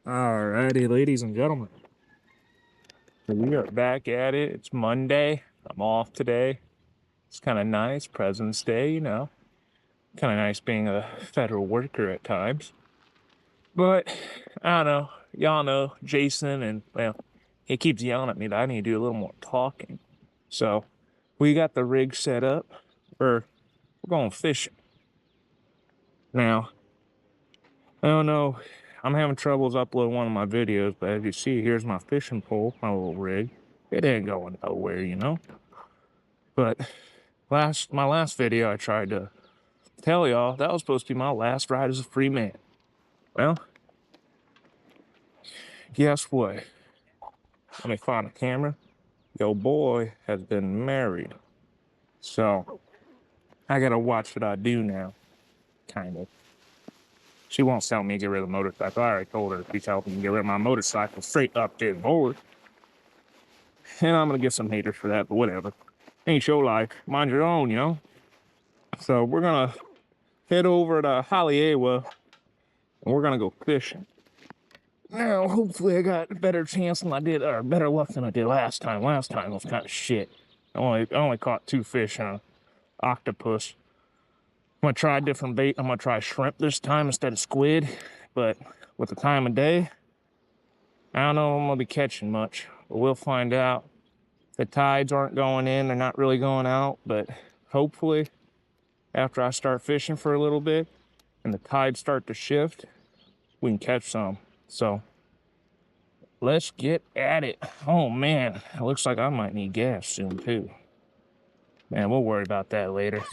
Alrighty, ladies and gentlemen. So we are back at it. It's Monday. I'm off today. It's kind of nice. President's Day, you know. Kind of nice being a federal worker at times. But, I don't know. Y'all know Jason, and, well, he keeps yelling at me that I need to do a little more talking. So, we got the rig set up. We're going fishing. Now, I don't know. I'm having troubles uploading one of my videos, but as you see, here's my fishing pole, my little rig. It ain't going nowhere, you know? But my last video, I tried to tell y'all that was supposed to be my last ride as a free man. Well, guess what? Let me find a camera. Yo boy has been married. So, I gotta watch what I do now. Kind of. She won't tell me to get rid of the motorcycle. I already told her she's helping me get rid of my motorcycle straight up this board. And I'm gonna get some haters for that, but whatever. Ain't your life. Mind your own, you know? So we're gonna head over to Haleiwa and we're gonna go fishing. Now, hopefully I got a better chance than I did, or better luck than I did last time. Last time was kind of shit. I only caught 2 fish and an octopus. I'm gonna try different bait. I'm gonna try shrimp this time instead of squid. But with the time of day, I don't know if I'm gonna be catching much. But we'll find out. The tides aren't going in, they're not really going out, but hopefully after I start fishing for a little bit and the tides start to shift, we can catch some. So let's get at it. Oh man, it looks like I might need gas soon too. Man, we'll worry about that later.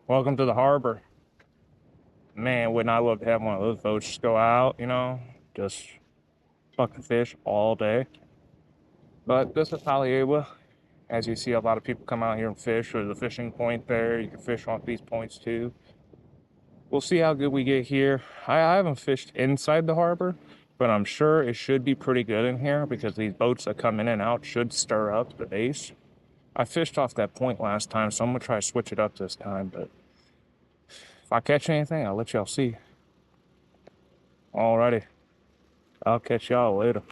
Welcome to the harbor. Man, wouldn't I love to have one of those boats just go out, you know, just fucking fish all day. But this is Haleiwa. As you see, a lot of people come out here and fish. There's a fishing point there. You can fish off these points too. We'll see how good we get here. I haven't fished inside the harbor, but I'm sure it should be pretty good in here because these boats that come in and out should stir up the base. I fished off that point last time, so I'm gonna try to switch it up this time, but if I catch anything, I'll let y'all see. Alrighty, I'll catch y'all later.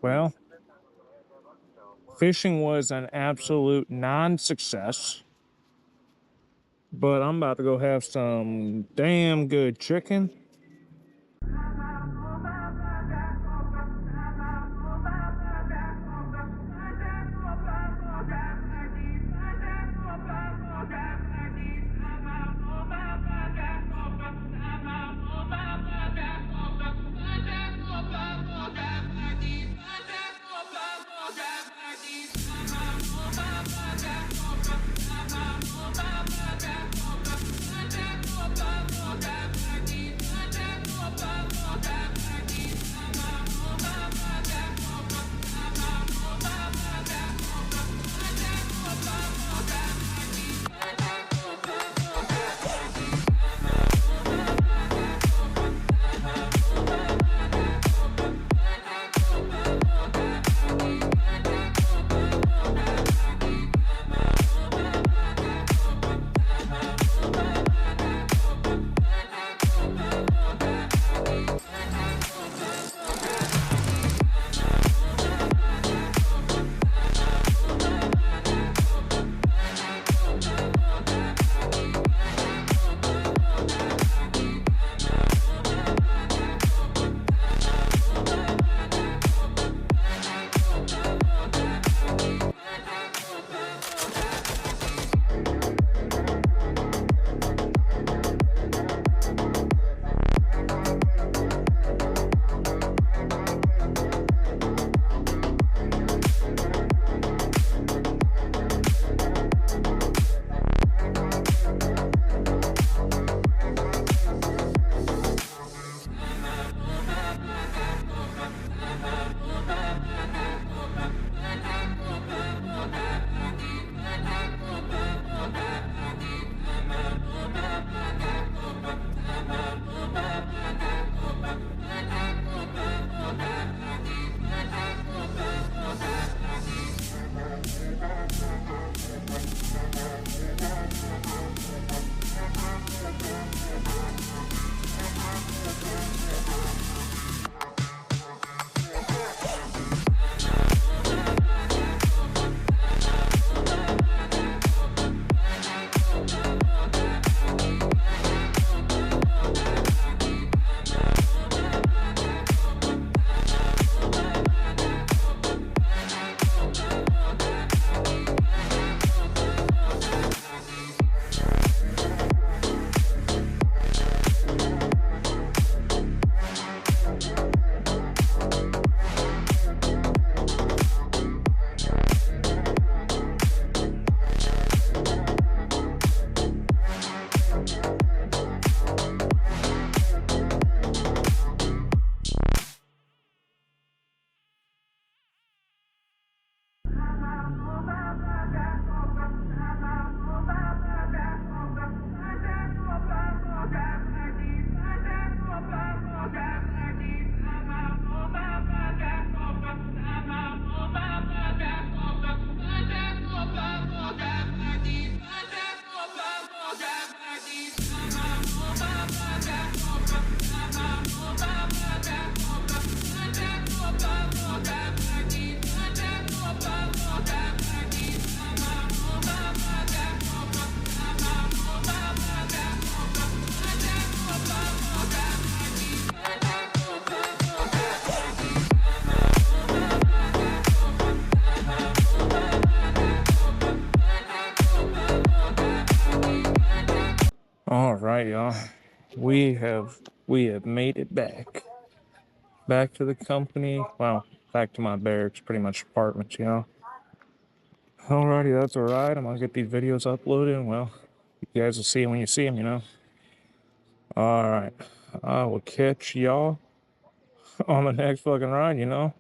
Well, fishing was an absolute non-success, but I'm about to go have some damn good chicken. All right, y'all. We have made it back to the company. Well, back to my barracks, pretty much apartments, you know. Alrighty, that's alright. I'm gonna get these videos uploaded. Well, you guys will see them when you see them, you know. Alright. I will catch y'all on the next fucking ride, you know.